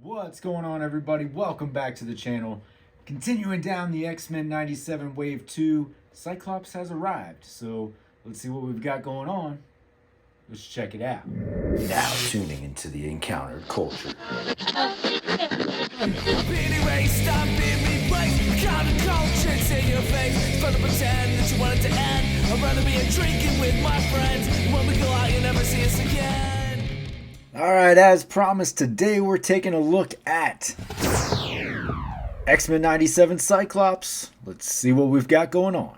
What's going on, everybody? Welcome back to the channel. Continuing down the X-Men 97 Wave 2, Cyclops has arrived. So let's see what we've got going on. Let's check it out. Now tuning into the encountered culture. Alright, as promised, today we're taking a look at X-Men 97 Cyclops. Let's see what we've got going on.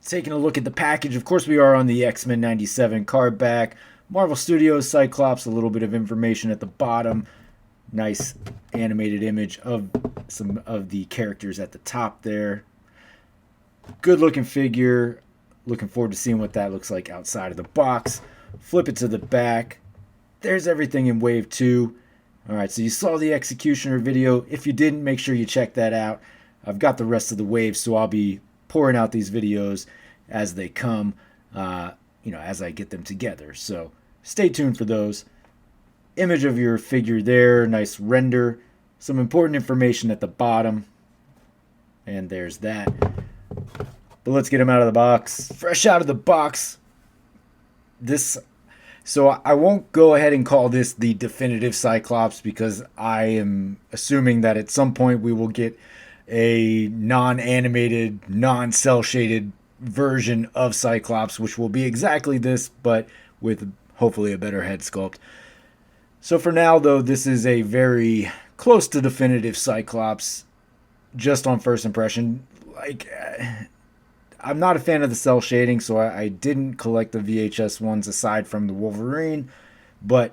Taking a look at the package. Of course, we are on the X-Men 97 card back. Marvel Studios Cyclops, a little bit of information at the bottom. Nice animated image of some of the characters at the top there. Good looking figure. Looking forward to seeing what that looks like outside of the box. Flip it to the back. There's everything in Wave 2. Alright, so you saw the Executioner video. If you didn't, make sure you check that out. I've got the rest of the waves, so I'll be pouring out these videos as they come, as I get them together. So stay tuned for those. Image of your figure there, nice render. Some important information at the bottom. And there's that. But let's get them out of the box. Fresh out of the box. So I won't go ahead and call this the definitive Cyclops because I am assuming that at some point we will get a non-animated, non-cel-shaded version of Cyclops, which will be exactly this, but with hopefully a better head sculpt. So for now, though, this is a very close to definitive Cyclops, just on first impression. I'm not a fan of the cell shading, so I didn't collect the VHS ones aside from the Wolverine, but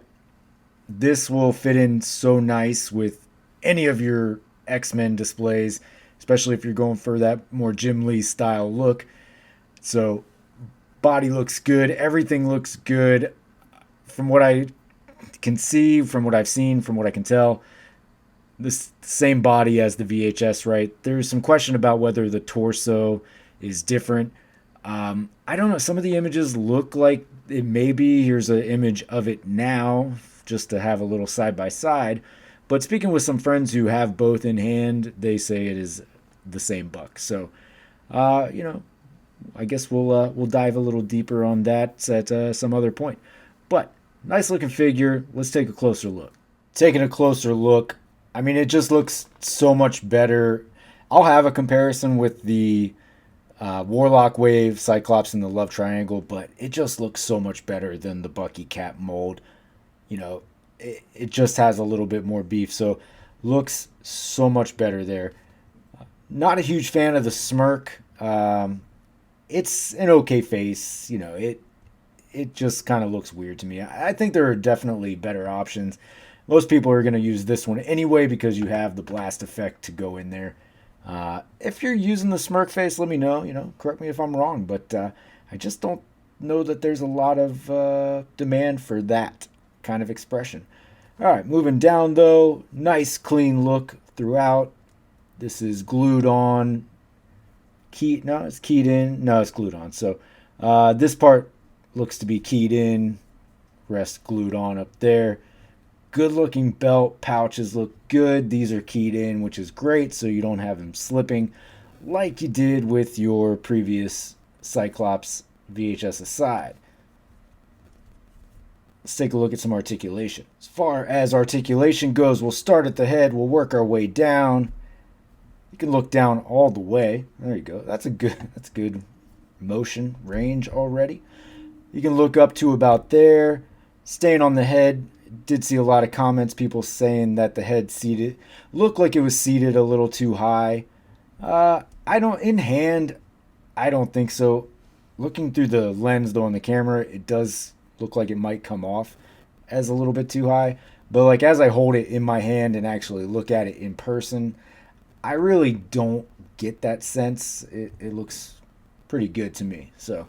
this will fit in so nice with any of your X-Men displays, especially if you're going for that more Jim Lee style look. So body looks good, everything looks good. From what I can see, from what I've seen, from what I can tell, this same body as the VHS, right? There's some question about whether the torso is different. I don't know. Some of the images look like it may be. Here's an image of it now, just to have a little side by side. But speaking with some friends who have both in hand, they say it is the same buck. So, I guess we'll dive a little deeper on that at some other point. But nice looking figure. Let's take a closer look. Taking a closer look. I mean, it just looks so much better. I'll have a comparison with the Warlock Wave, Cyclops, and the Love Triangle, but it just looks so much better than the Bucky Cap mold. It just has a little bit more beef, so looks so much better there. Not a huge fan of the smirk. It's an okay face. It just kind of looks weird to me. I think there are definitely better options. Most people are going to use this one anyway because you have the blast effect to go in there. If you're using the smirk face, let me know. Correct me if I'm wrong, but I just don't know that there's a lot of demand for that kind of expression. All right, moving down though, nice clean look throughout. This is glued on. It's keyed in. No, it's glued on. So this part looks to be keyed in. Rest glued on up there. Good looking belt. Pouches look good. These are keyed in, which is great, so you don't have them slipping like you did with your previous Cyclops VHS aside. Let's take a look at some articulation. As far as articulation goes, we'll start at the head. We'll work our way down. You can look down all the way. There you go. That's good motion range already. You can look up to about there. Staying on the head. Did see a lot of comments, people saying that the head looked like it was seated a little too high. In hand, I don't think so. Looking through the lens though on the camera, it does look like it might come off as a little bit too high. But as I hold it in my hand and actually look at it in person, I really don't get that sense. It looks pretty good to me. So,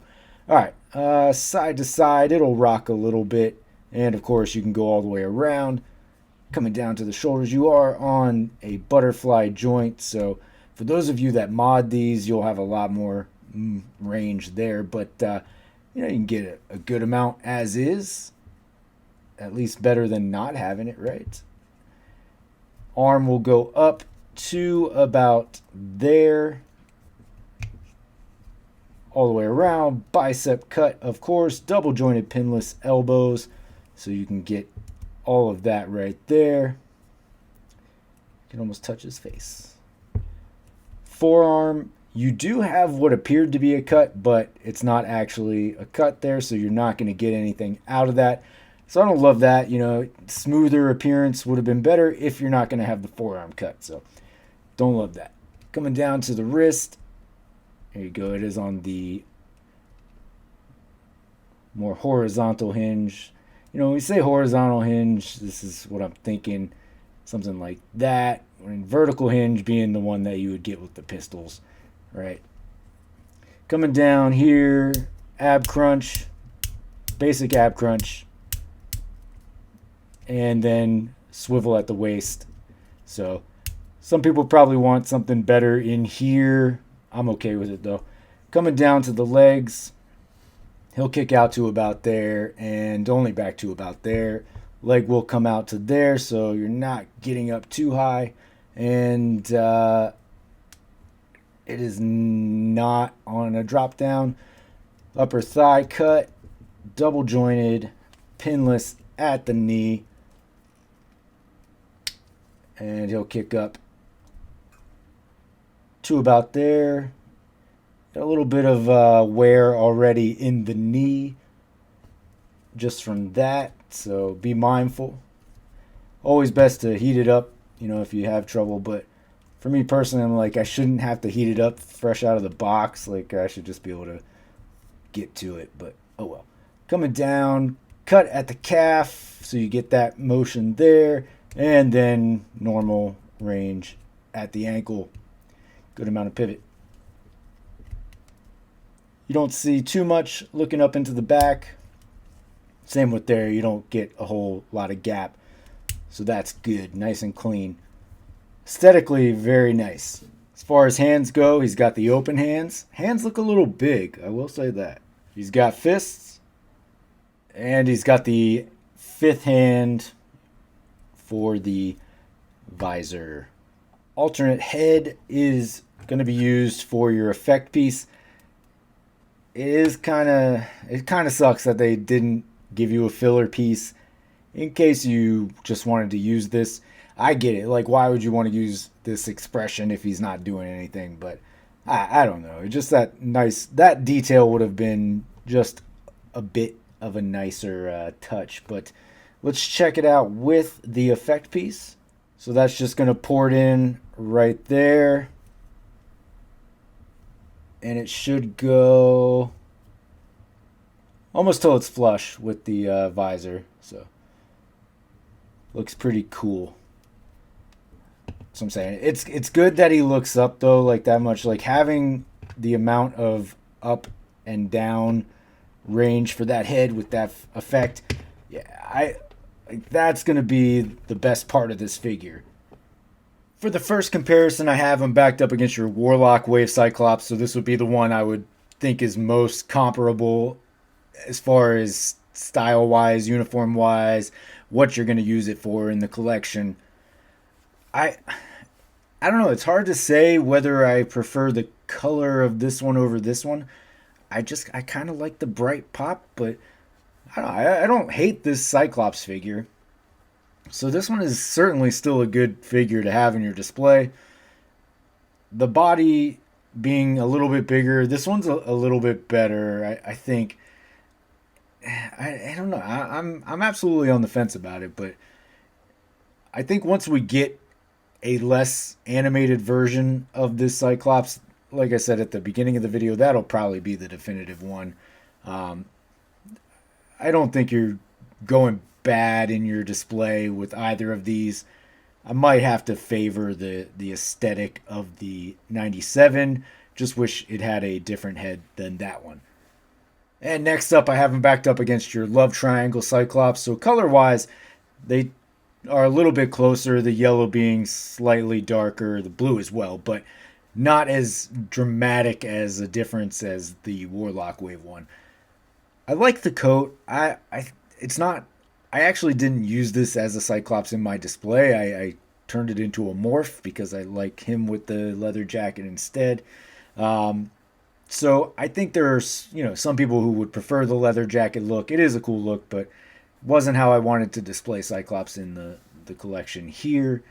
all right, side to side, it'll rock a little bit. And of course, you can go all the way around. Coming down to the shoulders, you are on a butterfly joint. So for those of you that mod these, you'll have a lot more range there. But, you can get a good amount as is. At least better than not having it, right? Arm will go up to about there, all the way around. Bicep cut, of course. Double jointed pinless elbows, so you can get all of that right there. You can almost touch his face. Forearm, you do have what appeared to be a cut, but it's not actually a cut there, so you're not going to get anything out of that. So I don't love that. Smoother appearance would have been better if you're not going to have the forearm cut. So don't love that. Coming down to the wrist. There you go. It is on the more horizontal hinge. When we say horizontal hinge, this is what I'm thinking. Something like that. And vertical hinge being the one that you would get with the pistols, right? Coming down here, ab crunch, basic ab crunch, and then swivel at the waist. So some people probably want something better in here. I'm okay with it though. Coming down to the legs, he'll kick out to about there and only back to about there. Leg will come out to there, so you're not getting up too high. And it is not on a drop down. Upper thigh cut, double jointed, pinless at the knee. And he'll kick up to about there. A little bit of wear already in the knee just from that, so be mindful. Always best to heat it up, if you have trouble, but for me personally, I'm like, I shouldn't have to heat it up fresh out of the box. Like, I should just be able to get to it, but oh well. Coming down, cut at the calf, so you get that motion there, and then normal range at the ankle. Good amount of pivot. You don't see too much looking up into the back. Same with there, you don't get a whole lot of gap. So that's good, nice and clean. Aesthetically, very nice. As far as hands go, he's got the open hands. Hands look a little big, I will say that. He's got fists, and he's got the fifth hand for the visor. Alternate head is going to be used for your effect piece. It kind of sucks that they didn't give you a filler piece in case you just wanted to use this. I get it. Like, why would you want to use this expression if he's not doing anything? But I don't know. Just that detail would have been just a bit of a nicer touch. But let's check it out with the effect piece. So that's just going to pour it in right there. And it should go almost till it's flush with the visor. So looks pretty cool. So I'm saying it's good that he looks up though, like that much. Like having the amount of up and down range for that head with that effect. Yeah, that's gonna be the best part of this figure. For the first comparison, I have him backed up against your Warlock Wave Cyclops, so this would be the one I would think is most comparable as far as style-wise, uniform-wise, what you're going to use it for in the collection. I don't know. It's hard to say whether I prefer the color of this one over this one. I kind of like the bright pop, but I don't hate this Cyclops figure. So this one is certainly still a good figure to have in your display. The body being a little bit bigger, this one's a little bit better. I think. I don't know. I'm absolutely on the fence about it, but I think once we get a less animated version of this Cyclops, like I said at the beginning of the video, that'll probably be the definitive one. I don't think you're going bad in your display with either of these. I might have to favor the aesthetic of the 97. Just wish it had a different head than that one. And next up, I have them backed up against your Love Triangle Cyclops. So color-wise, they are a little bit closer, the yellow being slightly darker, the blue as well, but not as dramatic as a difference as the Warlock Wave one. I like the coat. It's not. I actually didn't use this as a Cyclops in my display. I turned it into a morph because I like him with the leather jacket instead. So I think there's, some people who would prefer the leather jacket look. It is a cool look, but wasn't how I wanted to display Cyclops in the collection here.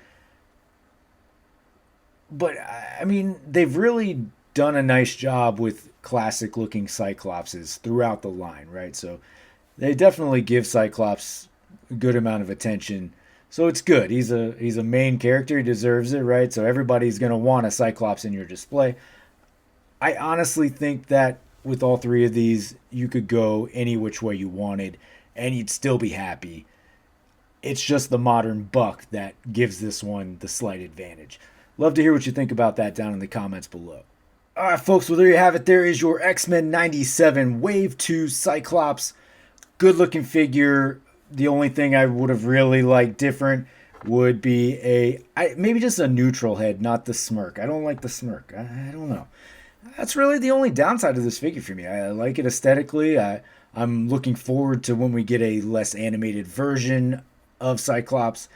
But I mean, they've really done a nice job with classic looking Cyclopses throughout the line, right? So they definitely give Cyclops a good amount of attention. So it's good. He's a main character. He deserves it, right? So everybody's gonna want a Cyclops in your display. I honestly think that with all three of these, you could go any which way you wanted, and you'd still be happy. It's just the modern buck that gives this one the slight advantage. Love to hear what you think about that down in the comments below. All right, folks, well, there you have it. There is your X-Men 97 Wave 2 Cyclops. Good looking figure. The only thing I would have really liked different would be maybe just a neutral head, not the smirk. I don't like the smirk. I don't know. That's really the only downside of this figure for me. I like it aesthetically. I'm looking forward to when we get a less animated version of Cyclops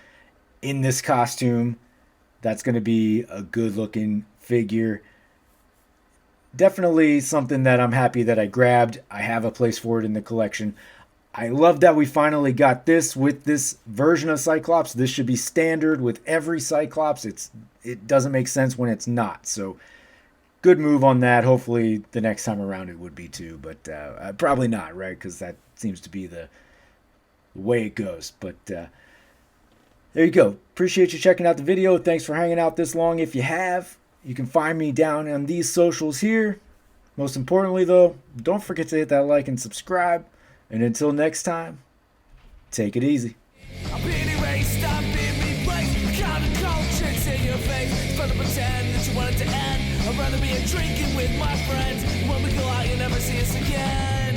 in this costume. That's going to be a good looking figure. Definitely something that I'm happy that I grabbed. I have a place for it in the collection. I love that we finally got this with this version of Cyclops. This should be standard with every Cyclops. It doesn't make sense when it's not. So good move on that. Hopefully the next time around it would be too, but probably not, right? Because that seems to be the way it goes. But there you go. Appreciate you checking out the video. Thanks for hanging out this long. If you have, you can find me down on these socials here. Most importantly, though, don't forget to hit that like and subscribe. And until next time, take it easy. I'm being erased, I'm being replaced. Counterculture's in your face. Further pretend that you want it to end. I'd rather be drinking with my friends. When we go out, you'll never see us again.